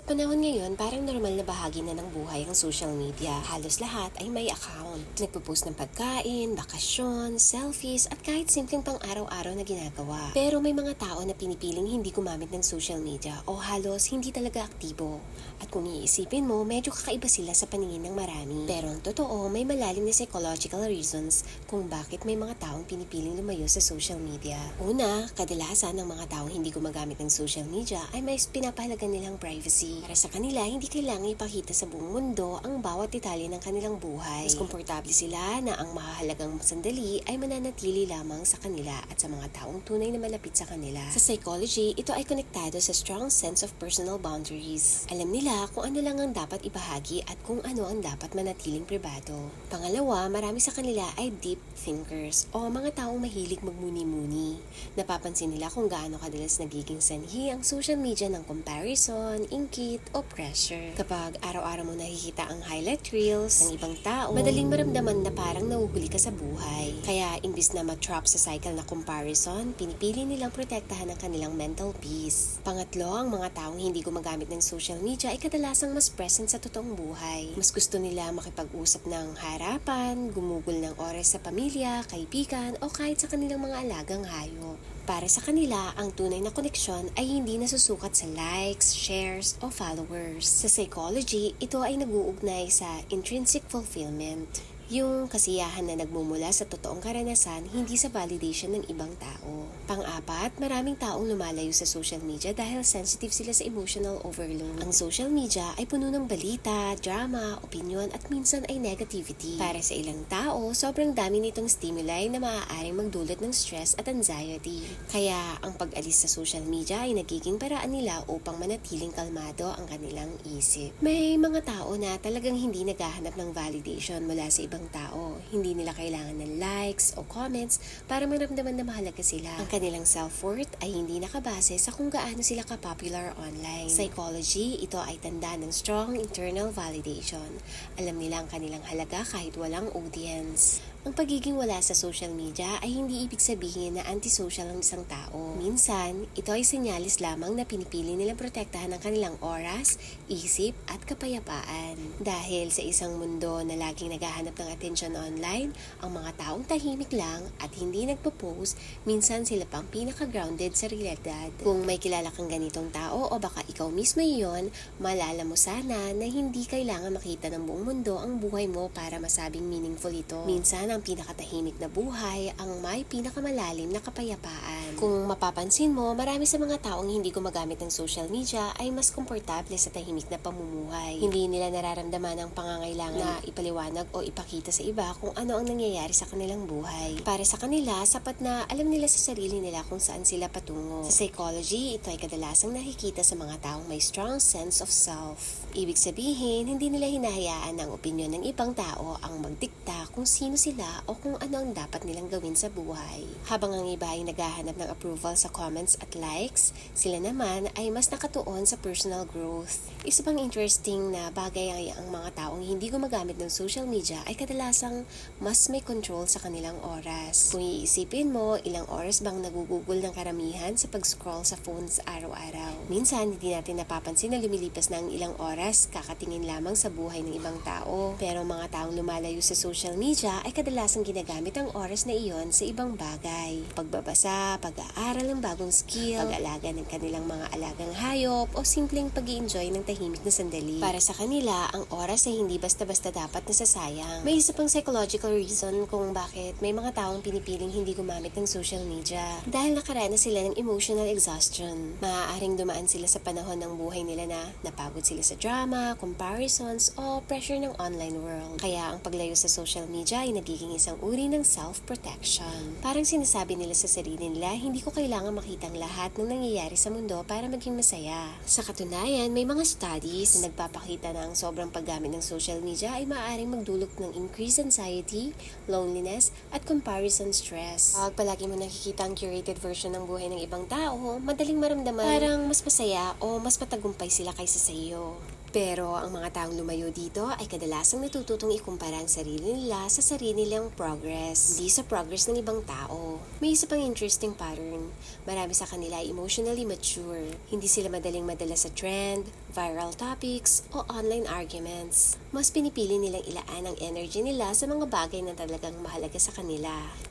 Sa panahon ngayon, parang normal na bahagi na ng buhay ang social media. Halos lahat ay may account. Nagpo-post ng pagkain, bakasyon, selfies, at kahit simpleng pang-araw-araw na ginagawa. Pero may mga tao na pinipiling hindi gumamit ng social media o halos hindi talaga aktibo. At kung iisipin mo, medyo kakaiba sila sa paningin ng marami. Pero ang totoo, may malalim na psychological reasons kung bakit may mga taong pinipiling lumayo sa social media. Una, kadalasan ng mga taong hindi gumagamit ng social media ay may pinapahalaga nilang privacy. Para sa kanila, hindi kailangan ipakita sa buong mundo ang bawat detalye ng kanilang buhay. Mas komportable sila na ang mahahalagang sandali ay mananatili lamang sa kanila at sa mga taong tunay na malapit sa kanila. Sa psychology, ito ay konektado sa strong sense of personal boundaries. Alam nila kung ano lang ang dapat ibahagi at kung ano ang dapat manatiling pribado. Pangalawa, marami sa kanila ay deep thinkers o mga taong mahilig magmuni-muni. Napapansin nila kung gaano kadalas nagiging sanhi ang social media ng comparison, inggit, o pressure. Kapag araw-araw mo nakikita ang highlight reels ng ibang tao, madaling maramdaman na parang nahuhuli ka sa buhay. Kaya imbis na matrap sa cycle na comparison, pinipili nilang protektahan ang kanilang mental peace. Pangatlo, ang mga taong hindi gumagamit ng social media ay kadalasang mas present sa totoong buhay. Mas gusto nila makipag-usap ng harapan, gumugol ng oras sa pamilya, kaibigan, o kahit sa kanilang mga alagang hayop. Para sa kanila, ang tunay na koneksyon ay hindi nasusukat sa likes, shares, o followers. Sa psychology, ito ay nag-uugnay sa intrinsic fulfillment. Yung kasiyahan na nagmumula sa totoong karanasan, hindi sa validation ng ibang tao. Pang-apat, maraming taong lumalayo sa social media dahil sensitive sila sa emotional overload. Ang social media ay puno ng balita, drama, opinion at minsan ay negativity. Para sa ilang tao, sobrang dami nitong stimuli na maaaring magdulot ng stress at anxiety. Kaya ang pag-alis sa social media ay nagiging paraan nila upang manatiling kalmado ang kanilang isip. May mga tao na talagang hindi naghahanap ng validation mula sa ibang tao. Hindi nila kailangan ng likes o comments para maramdaman na mahalaga sila. Ang kanilang self-worth ay hindi nakabase sa kung gaano sila ka-popular online. Psychology, ito ay tanda ng strong internal validation. Alam nila ang kanilang halaga kahit walang audience. Ang pagiging wala sa social media ay hindi ibig sabihin na antisocial ang isang tao. Minsan, ito ay senyalis lamang na pinipili nilang protektahan ang kanilang oras, isip, at kapayapaan. Dahil sa isang mundo na laging naghahanap ng attention online, ang mga taong tahimik lang at hindi nagpo-post, minsan sila pang pinaka-grounded sa realidad. Kung may kilala kang ganitong tao o baka ikaw mismo iyon, malala mo sana na hindi kailangan makita ng buong mundo ang buhay mo para masabing meaningful ito. Minsan, ang pinakatahimik na buhay ang may pinakamalalim na kapayapaan. Kung mapapansin mo, marami sa mga taong hindi gumagamit ng social media ay mas komportable sa tahimik na pamumuhay. Hindi nila nararamdaman ang pangangailangan na ipaliwanag o ipakita sa iba kung ano ang nangyayari sa kanilang buhay. Para sa kanila, sapat na alam nila sa sarili nila kung saan sila patungo. Sa psychology, ito ay kadalasang nakikita sa mga taong may strong sense of self. Ibig sabihin, hindi nila hinahayaan ang opinyon ng ibang tao ang magdikta kung sino sila o kung ano ang dapat nilang gawin sa buhay. Habang ang iba ay naghahanap ng approval sa comments at likes, sila naman ay mas nakatuon sa personal growth. Isa pang interesting na bagay ay ang mga taong hindi gumagamit ng social media ay kadalasang mas may control sa kanilang oras. Kung iisipin mo, ilang oras bang nagugugol ng karamihan sa pag-scroll sa phones araw-araw? Minsan, hindi natin napapansin na lumilipas na ang ilang oras kakatingin lamang sa buhay ng ibang tao. Pero mga taong lumalayo sa social media ay kadalasang ginagamit ang oras na iyon sa ibang bagay. Pagbabasa, pag-aaral ng bagong skill, pag-alaga ng kanilang mga alagang hayop, o simpleng pag-i-enjoy ng tahimik na sandali. Para sa kanila, ang oras ay hindi basta-basta dapat nasasayang. May isa pang psychological reason kung bakit may mga taong pinipiling hindi gumamit ng social media. Dahil nakaranas sila ng emotional exhaustion. Maaaring dumaan sila sa panahon ng buhay nila na napagod sila sa drama, comparisons, o pressure ng online world. Kaya ang paglayo sa social media ay nagiging isang uri ng self-protection. Parang sinasabi nila sa sarili nila, hindi ko kailangan makita ang lahat ng nangyayari sa mundo para maging masaya. Sa katunayan, may mga studies na nagpapakita na ang sobrang paggamit ng social media ay maaaring magdulot ng increased anxiety, loneliness, at comparison stress. Pag palagi mo nakikita ang curated version ng buhay ng ibang tao, madaling maramdaman parang mas masaya o mas matagumpay sila kaysa sa iyo. Pero ang mga taong lumayo dito ay kadalasang natututong ikumpara ang sarili nila sa sarili nilang progress, hindi sa progress ng ibang tao. May isa pang interesting pattern. Marami sa kanila ay emotionally mature. Hindi sila madaling madala sa trend, viral topics, o online arguments. Mas pinipili nilang ilaan ang energy nila sa mga bagay na talagang mahalaga sa kanila.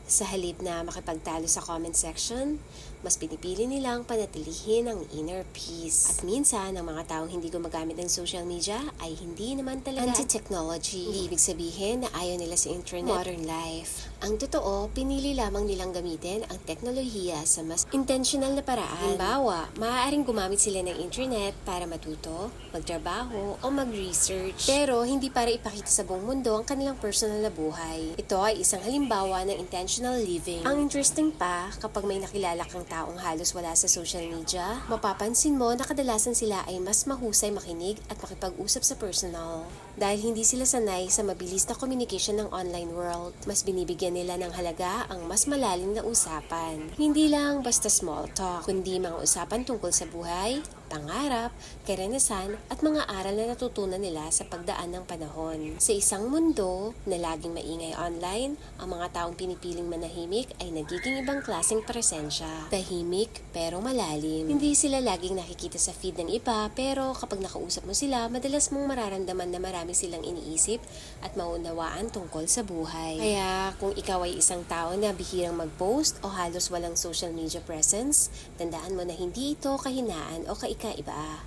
Sa halip na makipagtalo sa comment section, mas pinipili nilang panatilihin ang inner peace. At minsan, ang mga taong hindi gumagamit ng social media ay hindi naman talaga anti-technology. Hindi ibig sabihin na ayaw nila sa internet, modern life. Ang totoo, pinili lamang nilang gamitin ang teknolohiya sa mas intentional na paraan. Halimbawa, maaaring gumamit sila ng internet para matuto, magtrabaho, o mag-research. Pero hindi para ipakita sa buong mundo ang kanilang personal na buhay. Ito ay isang halimbawa ng intentional living. Ang interesting pa, kapag may nakilala kang taong halos wala sa social media, mapapansin mo na kadalasan sila ay mas mahusay makinig at makipag-usap sa personal. Dahil hindi sila sanay sa mabilis na communication ng online world, mas binibigyan nila ng halaga ang mas malalim na usapan. Hindi lang basta small talk, kundi mga usapan tungkol sa buhay, pangarap, karanasan at mga aral na natutunan nila sa pagdaan ng panahon. Sa isang mundo na laging maingay online, ang mga taong pinipiling manahimik ay nagiging ibang klaseng presensya. Tahimik pero malalim. Hindi sila laging nakikita sa feed ng iba, pero kapag nakausap mo sila, madalas mong mararamdaman na marami silang iniisip at maunawaan tungkol sa buhay. Kaya kung ikaw ay isang tao na bihirang mag-post o halos walang social media presence, tandaan mo na hindi ito kahinaan o kaikaiba.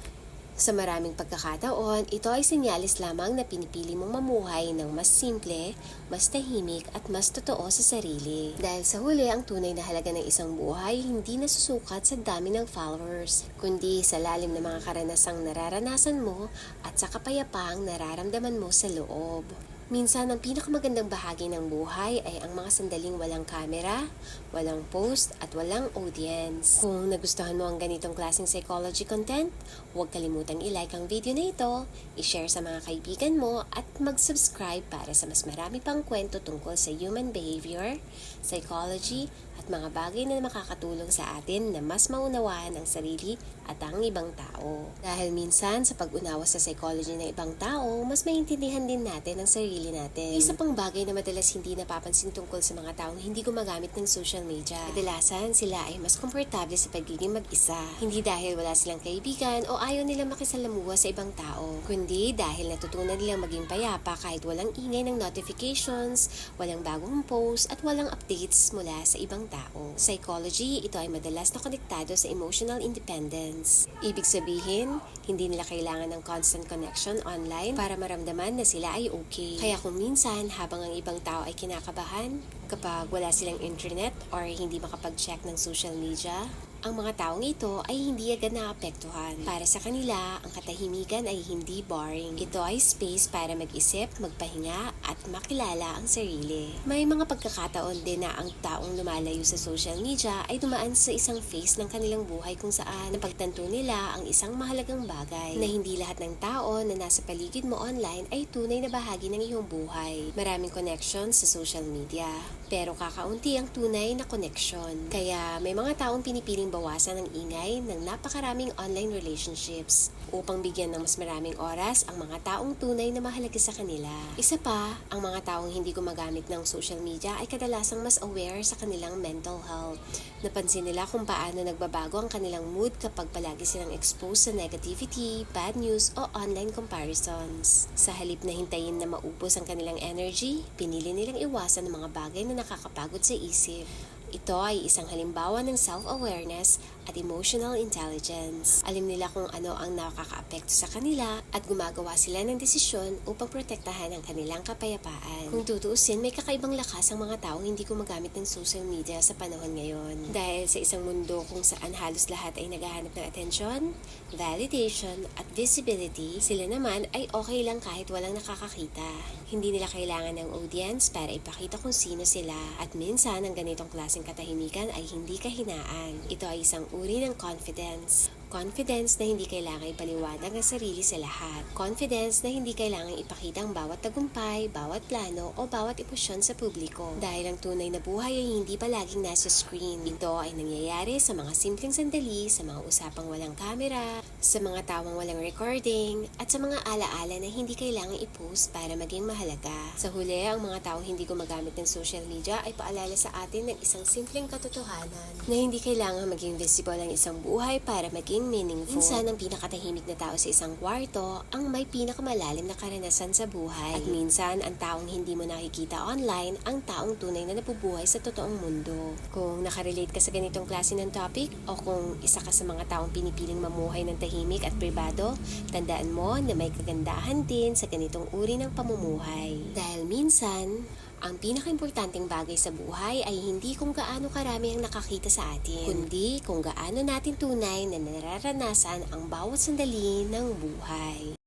Sa maraming pagkakataon, ito ay sinyalis lamang na pinipili mong mamuhay ng mas simple, mas tahimik at mas totoo sa sarili. Dahil sa huli, ang tunay na halaga ng isang buhay hindi nasusukat sa dami ng followers, kundi sa lalim ng mga karanasang nararanasan mo at sa kapayapaang nararamdaman mo sa loob. Minsan, ang pinakamagandang bahagi ng buhay ay ang mga sandaling walang camera, walang post, at walang audience. Kung nagustuhan mo ang ganitong klaseng psychology content, huwag kalimutang i-like ang video na ito, i-share sa mga kaibigan mo, at mag-subscribe para sa mas marami pang kwento tungkol sa human behavior, psychology, at mga bagay na makakatulong sa atin na mas maunawaan ang sarili at ang ibang tao. Dahil minsan, sa pag-unawa sa psychology ng ibang tao, mas maintindihan din natin ang sarili natin. Isa pang bagay na madalas hindi napapansin tungkol sa mga taong hindi gumagamit ng social media. Kadalasan, sila ay mas komportable sa pagiging mag-isa. Hindi dahil wala silang kaibigan o ayaw nilang makisalamuha sa ibang tao, kundi dahil natutunan nilang maging payapa kahit walang ingay ng notifications, walang bagong post, at walang updates mula sa ibang tao. Psychology, ito ay madalas na konektado sa emotional independence. Ibig sabihin, hindi nila kailangan ng constant connection online para maramdaman na sila ay okay. Kaya kung minsan, habang ang ibang tao ay kinakabahan, kapag wala silang internet or hindi makapag-check ng social media, ang mga taong ito ay hindi agad naapektuhan. Para sa kanila, ang katahimikan ay hindi boring. Ito ay space para mag-isip, magpahinga, at makilala ang sarili. May mga pagkakataon din na ang taong lumalayo sa social media ay dumaan sa isang phase ng kanilang buhay kung saan napagtanto nila ang isang mahalagang bagay na hindi lahat ng tao na nasa paligid mo online ay tunay na bahagi ng iyong buhay. Maraming connections sa social media, pero kakaunti ang tunay na connection. Kaya may mga taong pinipiling bawasan ang ingay ng napakaraming online relationships upang bigyan ng mas maraming oras ang mga taong tunay na mahalaga sa kanila. Isa pa, ang mga taong hindi gumagamit ng social media ay kadalasang mas aware sa kanilang mental health. Napansin nila kung paano nagbabago ang kanilang mood kapag palagi silang exposed sa negativity, bad news o online comparisons. Sa halip na hintayin na maubos ang kanilang energy, pinili nilang iwasan ang mga bagay na nakakapagod sa isip. Ito ay isang halimbawa ng self-awareness at emotional intelligence. Alam nila kung ano ang nakakaapekto sa kanila at gumagawa sila ng desisyon upang protektahan ang kanilang kapayapaan. Kung tutuusin, may kakaibang lakas ang mga taong hindi gumagamit ng social media sa panahon ngayon. Dahil sa isang mundo kung saan halos lahat ay naghahanap ng atensyon, validation at visibility, sila naman ay okay lang kahit walang nakakakita. Hindi nila kailangan ng audience para ipakita kung sino sila, at minsan ang ganitong klaseng katahimikan ay hindi kahinaan. Ito ay isang uri ng confidence. Confidence na hindi kailangang ipaliwanag ang sarili sa lahat. Confidence na hindi kailangang ipakita ang bawat tagumpay, bawat plano o bawat emosyon sa publiko. Dahil ang tunay na buhay ay hindi palaging nasa screen. Ito ay nangyayari sa mga simpleng sandali, sa mga usapang walang kamera, sa mga tawang walang recording, at sa mga alaala na hindi kailangang i-post para maging mahalaga. Sa huli, ang mga taong hindi gumagamit ng social media ay paalala sa atin ng isang simpleng katotohanan na hindi kailangan maging visible ang isang buhay para maging meaningful. Minsan, ang pinakatahimik na tao sa isang kwarto ang may pinakamalalim na karanasan sa buhay. At minsan, ang taong hindi mo nakikita online ang taong tunay na nabubuhay sa totoong mundo. Kung nakarelate ka sa ganitong klase ng topic o kung isa ka sa mga taong pinipiling mamuhay ng tahimik at pribado, tandaan mo na may kagandahan din sa ganitong uri ng pamumuhay. Dahil minsan, ang pinakaimportanteng bagay sa buhay ay hindi kung gaano karami ang nakakita sa atin, kundi kung gaano natin tunay na nararanasan ang bawat sandali ng buhay.